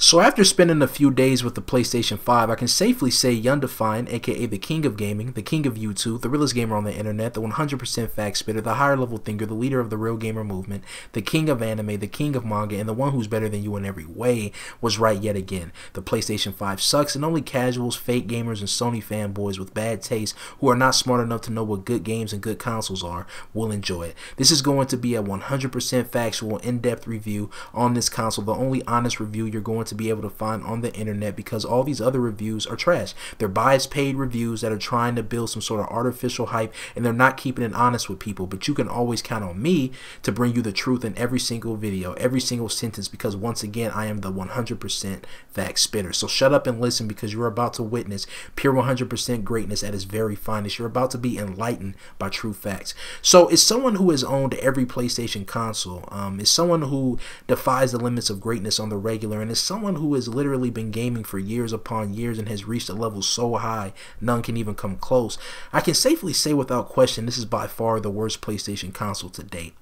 So after spending a few days with the PlayStation 5, I can safely say Yundefined, aka the king of gaming, the king of YouTube, the realest gamer on the internet, the 100% fact spitter, the higher level thinker, the leader of the real gamer movement, the king of anime, the king of manga, and the one who's better than you in every way, was right yet again. The PlayStation 5 sucks, and only casuals, fake gamers, and Sony fanboys with bad taste who are not smart enough to know what good games and good consoles are will enjoy it. This is going to be a 100% factual, in-depth review on this console, the only honest review you're going to be able to find on the internet, because all these other reviews are trash. They're biased paid reviews that are trying to build some sort of artificial hype, and they're not keeping it honest with people. But you can always count on me to bring you the truth in every single video, every single sentence, because once again, I am the 100% fact spitter. So shut up and listen, because you're about to witness pure 100% greatness at its very finest. You're about to be enlightened by true facts. So as someone who has owned every PlayStation console, as someone who defies the limits of greatness on the regular, and as someone who has literally been gaming for years upon years and has reached a level so high none can even come close, I can safely say without question this is by far the worst PlayStation console to date.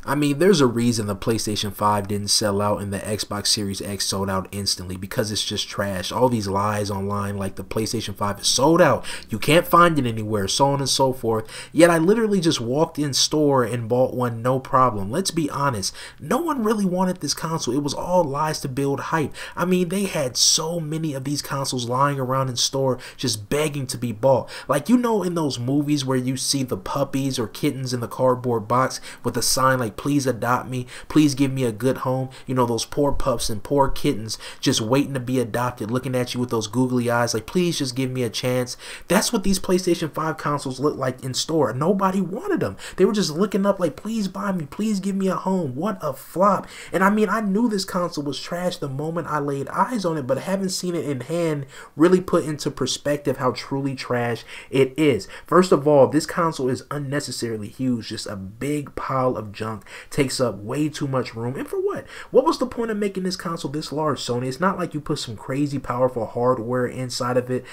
I mean, there's a reason the PlayStation 5 didn't sell out and the Xbox Series X sold out instantly, because it's just trash. All these lies online like the PlayStation 5 is sold out, you can't find it anywhere, so on and so forth. Yet I literally just walked in store and bought one, no problem. Let's be honest, no one really wanted this console. It was all lies to build hype. I mean, they had so many of these consoles lying around in store just begging to be bought. Like, you know, in those movies where you see the puppies or kittens in the cardboard box with a sign like, "Please adopt me, please give me a good home." You know, those poor pups and poor kittens just waiting to be adopted, looking at you with those googly eyes like, "Please just give me a chance." That's what these PlayStation 5 consoles look like in store. Nobody wanted them. They were just looking up like, "Please buy me, please give me a home." What a flop. And I mean, I knew this console was trash the moment I laid eyes on it, but having seen it in hand really put into perspective how truly trash it is. First of all, this console is unnecessarily huge, just a big pile of junk. Takes up way too much room. And for what? What was the point of making this console this large, Sony? It's not like you put some crazy powerful hardware inside of it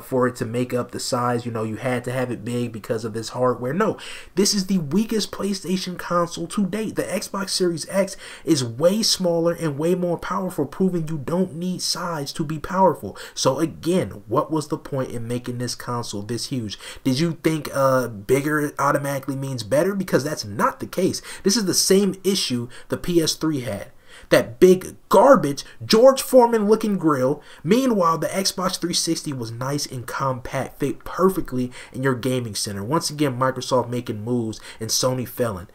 for it to make up the size. You know, you had to have it big because of this hardware. No, this is the weakest PlayStation console to date. The Xbox Series X is way smaller and way more powerful, proving you don't need size to be powerful. So again, what was the point in making this console this huge? Did you think bigger automatically means better? Because that's not the case. This is the same issue the PS3 had. That big garbage George Foreman looking grill. Meanwhile, the Xbox 360 was nice and compact, fit perfectly in your gaming center. Once again, Microsoft making moves and Sony failing.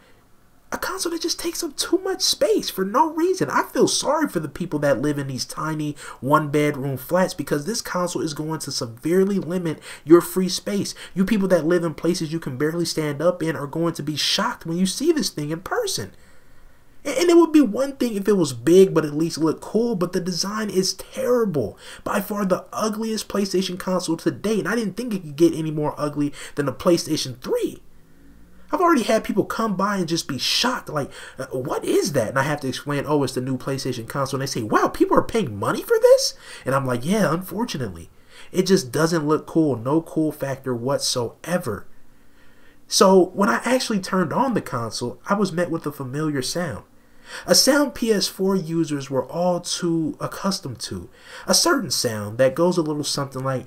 A console that just takes up too much space for no reason. I feel sorry for the people that live in these tiny one-bedroom flats, because this console is going to severely limit your free space. You people that live in places you can barely stand up in are going to be shocked when you see this thing in person. And it would be one thing if it was big but at least looked cool, but the design is terrible. By far the ugliest PlayStation console to date, and I didn't think it could get any more ugly than the PlayStation 3. I've already had people come by and just be shocked, like, "What is that?" And I have to explain, "Oh, it's the new PlayStation console." And they say, "Wow, people are paying money for this?" And I'm like, yeah, unfortunately. It just doesn't look cool. No cool factor whatsoever. So when I actually turned on the console, I was met with a familiar sound. A sound PS4 users were all too accustomed to. A certain sound that goes a little something like,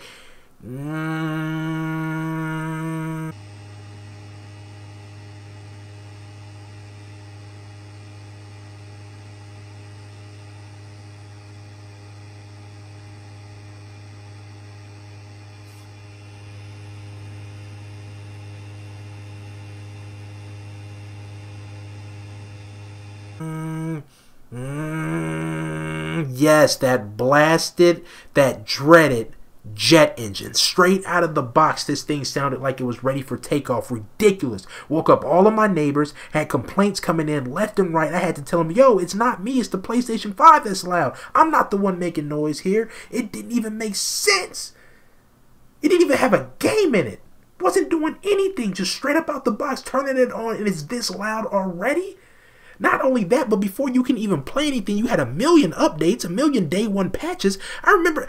yes, that blasted, that dreaded jet engine. Straight out of the box, this thing sounded like it was ready for takeoff. Ridiculous. Woke up all of my neighbors, had complaints coming in left and right. I had to tell them, "Yo, it's not me, it's the PlayStation 5 that's loud. I'm not the one making noise here." It didn't even make sense. It didn't even have a game in it. Wasn't doing anything, just straight up out the box, turning it on, and it's this loud already? Not only that, but before you can even play anything, you had a million updates, a million day one patches. I remember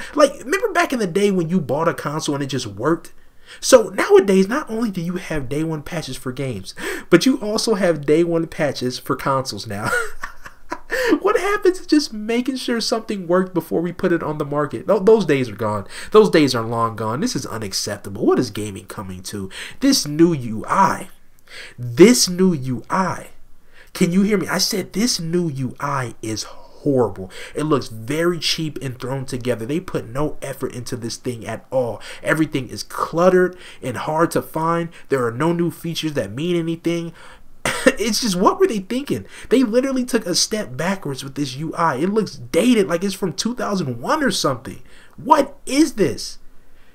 back in the day when you bought a console and it just worked? So nowadays, not only do you have day one patches for games, but you also have day one patches for consoles now. What happens to just making sure something worked before we put it on the market? Those days are gone. Those days are long gone. This is unacceptable. What is gaming coming to? This new UI. This new UI. Can you hear me? I said this new UI is horrible. It looks very cheap and thrown together. They put no effort into this thing at all. Everything is cluttered and hard to find. There are no new features that mean anything. It's just, what were they thinking? They literally took a step backwards with this UI. It looks dated, like it's from 2001 or something. What is this?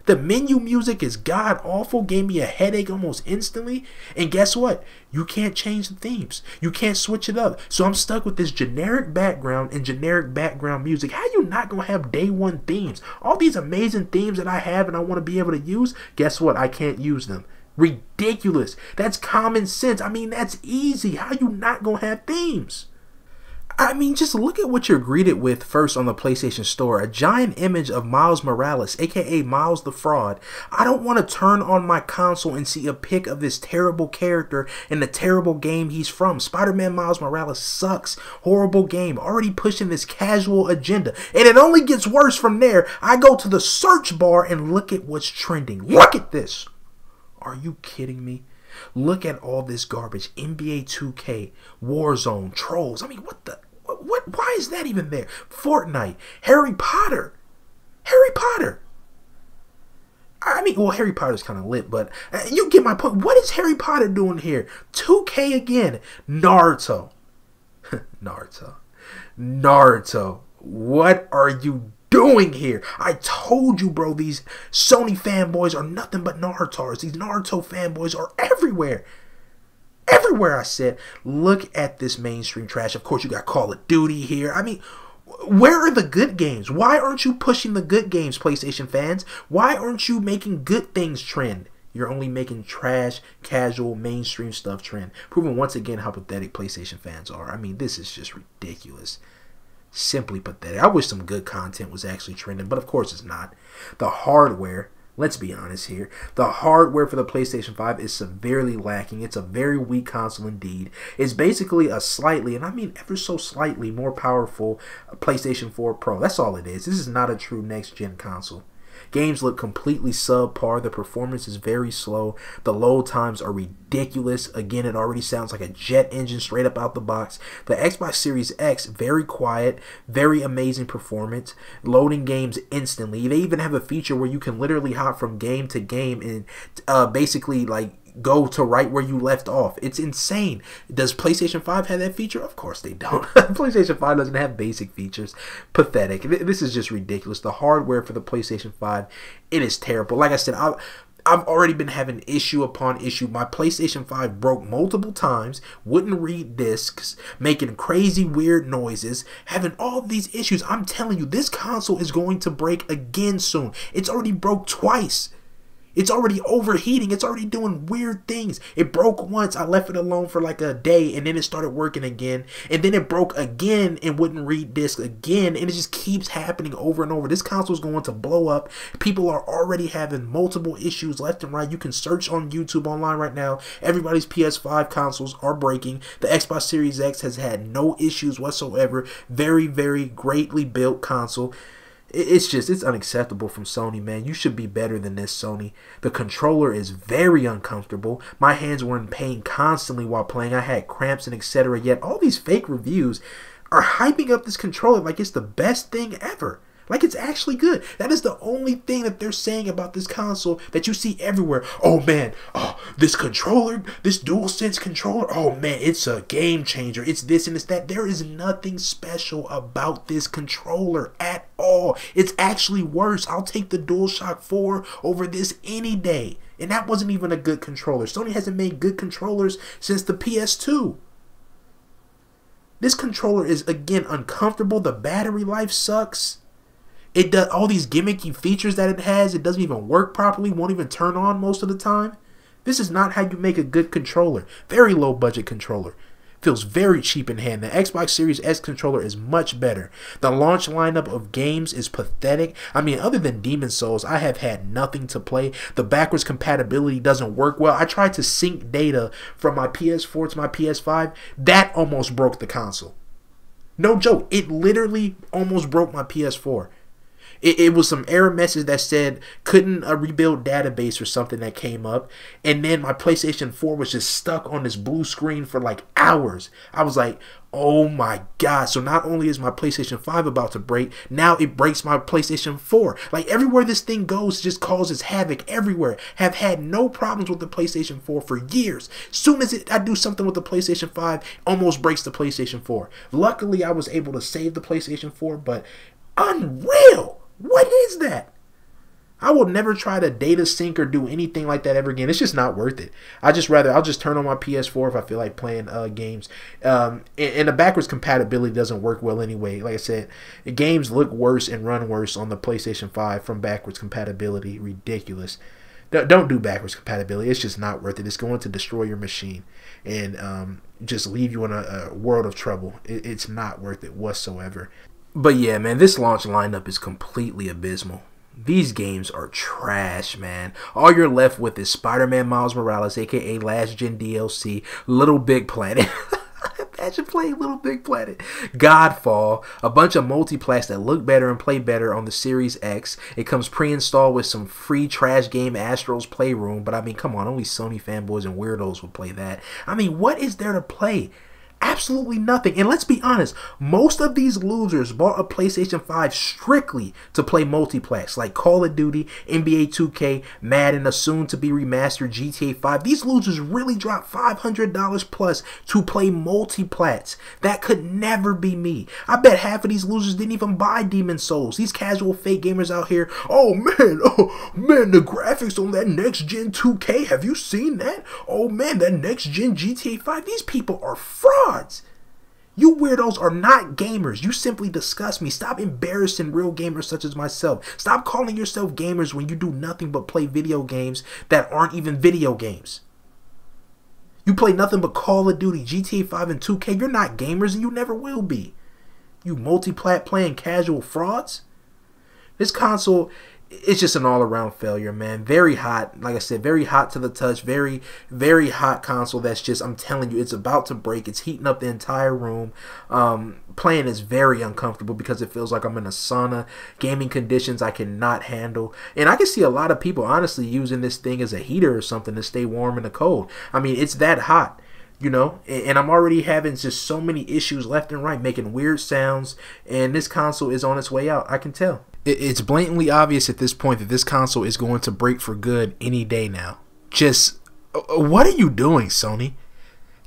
The menu music is god awful, gave me a headache almost instantly. And guess what? You can't change the themes. You can't switch it up. So I'm stuck with this generic background and generic background music. How you not gonna have day one themes? All these amazing themes that I have and I want to be able to use, guess what? I can't use them. Ridiculous. That's common sense. I mean, that's easy. How you not gonna have themes? I mean, just look at what you're greeted with first on the PlayStation Store. A giant image of Miles Morales, aka Miles the Fraud. I don't want to turn on my console and see a pic of this terrible character and the terrible game he's from. Spider-Man Miles Morales sucks. Horrible game. Already pushing this casual agenda. And it only gets worse from there. I go to the search bar and look at what's trending. Look at this. Are you kidding me? Look at all this garbage. NBA 2K, Warzone, Trolls. I mean, what? Why is that even there? Fortnite, Harry Potter. Harry Potter. I mean, well, Harry Potter's kind of lit, but you get my point. What is Harry Potter doing here? 2K again. Naruto. Naruto. What are you doing here? I told you, bro, these Sony fanboys are nothing but Narutos. These Naruto fanboys are everywhere. Everywhere, I said. Look at this mainstream trash. Of course, you got Call of Duty here. I mean, where are the good games? Why aren't you pushing the good games, PlayStation fans? Why aren't you making good things trend? You're only making trash, casual, mainstream stuff trend. Proving once again how pathetic PlayStation fans are. I mean, this is just ridiculous. Simply pathetic. I wish some good content was actually trending, but of course it's not. The hardware, let's be honest here, the hardware for the PlayStation 5 is severely lacking. It's a very weak console indeed. It's basically a slightly, and I mean ever so slightly, more powerful PlayStation 4 Pro. That's all it is. This is not a true next-gen console. Games look completely subpar. The performance is very slow. The load times are ridiculous. Again, it already sounds like a jet engine straight up out the box. The Xbox Series X, very quiet, very amazing performance. Loading games instantly. They even have a feature where you can literally hop from game to game and basically like go to right where you left off. It's insane. Does PlayStation 5 have that feature? Of course they don't. PlayStation 5 doesn't have basic features. Pathetic. This is just ridiculous. The hardware for the PlayStation 5, it is terrible. Like I said, I've already been having issue upon issue. My PlayStation 5 broke multiple times, wouldn't read discs, making crazy weird noises, having all these issues. I'm telling you, this console is going to break again soon. It's already broke twice. It's already overheating. It's already doing weird things. It broke once. I left it alone for like a day and then it started working again. And then it broke again and wouldn't read disc again. And it just keeps happening over and over. This console is going to blow up. People are already having multiple issues left and right. You can search on YouTube online right now. Everybody's PS5 consoles are breaking. The Xbox Series X has had no issues whatsoever. Very, very greatly built console. It's unacceptable from Sony, man. You should be better than this, Sony. The controller is very uncomfortable. My hands were in pain constantly while playing. I had cramps and etc. Yet all these fake reviews are hyping up this controller like it's the best thing ever. Like it's actually good. That is the only thing that they're saying about this console that you see everywhere. Oh man, this controller, this DualSense controller, oh man, it's a game changer. It's this and it's that. There is nothing special about this controller at all. It's actually worse. I'll take the DualShock 4 over this any day. And that wasn't even a good controller. Sony hasn't made good controllers since the PS2. This controller is, again, uncomfortable. The battery life sucks. It does all these gimmicky features that it has. It doesn't even work properly. Won't even turn on most of the time. This is not how you make a good controller. Very low budget controller. Feels very cheap in hand. The Xbox Series S controller is much better. The launch lineup of games is pathetic. I mean, other than Demon's Souls, I have had nothing to play. The backwards compatibility doesn't work well. I tried to sync data from my PS4 to my PS5. That almost broke the console. No joke. It literally almost broke my PS4. It was some error message that said couldn't rebuild database or something that came up. And then my PlayStation 4 was just stuck on this blue screen for like hours. I was like, oh my God. So not only is my PlayStation 5 about to break, now it breaks my PlayStation 4. Like everywhere this thing goes, it just causes havoc everywhere. Have had no problems with the PlayStation 4 for years. Soon as I do something with the PlayStation 5, almost breaks the PlayStation 4. Luckily, I was able to save the PlayStation 4, but unreal. What is that? I will never try to data sync or do anything like that ever again. It's just not worth it. I'll just turn on my PS4 if I feel like playing games. And the backwards compatibility doesn't work well anyway. Like I said, games look worse and run worse on the PlayStation 5 from backwards compatibility. Ridiculous. Don't do backwards compatibility. It's just not worth it. It's going to destroy your machine and just leave you in a world of trouble. It's not worth it whatsoever. But yeah, man, this launch lineup is completely abysmal. These games are trash, man. All you're left with is Spider-Man Miles Morales, aka Last Gen DLC, Little Big Planet. Imagine playing Little Big Planet. Godfall, a bunch of multiplats that look better and play better on the Series X. It comes pre-installed with some free trash game Astro's Playroom, but I mean, come on, only Sony fanboys and weirdos would play that. I mean, what is there to play? Absolutely nothing. And let's be honest, most of these losers bought a PlayStation 5 strictly to play multiplats like Call of Duty, NBA 2K, Madden, a soon-to-be remastered GTA 5. These losers really dropped $500 plus to play multiplats. That could never be me. I bet half of these losers didn't even buy Demon's Souls. These casual fake gamers out here, oh man, the graphics on that next-gen 2K, have you seen that? Oh man, that next-gen GTA 5, these people are frauds. You weirdos are not gamers. You simply disgust me. Stop embarrassing real gamers such as myself. Stop calling yourself gamers when you do nothing but play video games that aren't even video games. You play nothing but Call of Duty, GTA 5, and 2K. You're not gamers and you never will be. You multi-plat playing casual frauds. This console it's just an all-around failure, man. Very hot. Like I said, very hot to the touch. Very, very hot console that's just, I'm telling you, it's about to break. It's heating up the entire room. Playing is very uncomfortable because it feels like I'm in a sauna. Gaming conditions I cannot handle. And I can see a lot of people, honestly, using this thing as a heater or something to stay warm in the cold. I mean, it's that hot. You know, and I'm already having just so many issues left and right, making weird sounds, and this console is on its way out. I can tell. It's blatantly obvious at this point that this console is going to break for good any day now. Just, what are you doing, Sony?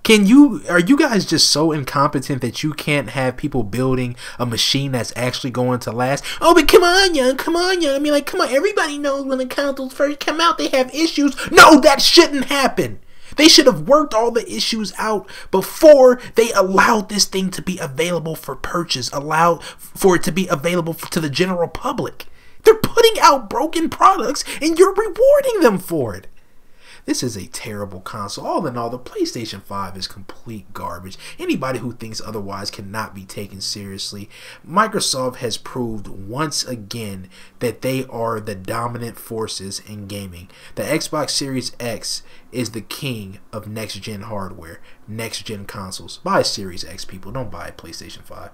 Are you guys just so incompetent that you can't have people building a machine that's actually going to last? Oh, but come on, young. I mean, like, come on. Everybody knows when the consoles first come out, they have issues. No, that shouldn't happen. They should have worked all the issues out before they allowed this thing to be available for purchase, allowed for it to be available to the general public. They're putting out broken products and you're rewarding them for it. This is a terrible console. All in all, the PlayStation 5 is complete garbage. Anybody who thinks otherwise cannot be taken seriously. Microsoft has proved once again that they are the dominant forces in gaming. The Xbox Series X is the king of next-gen hardware, next-gen consoles. Buy a Series X, people. Don't buy a PlayStation 5.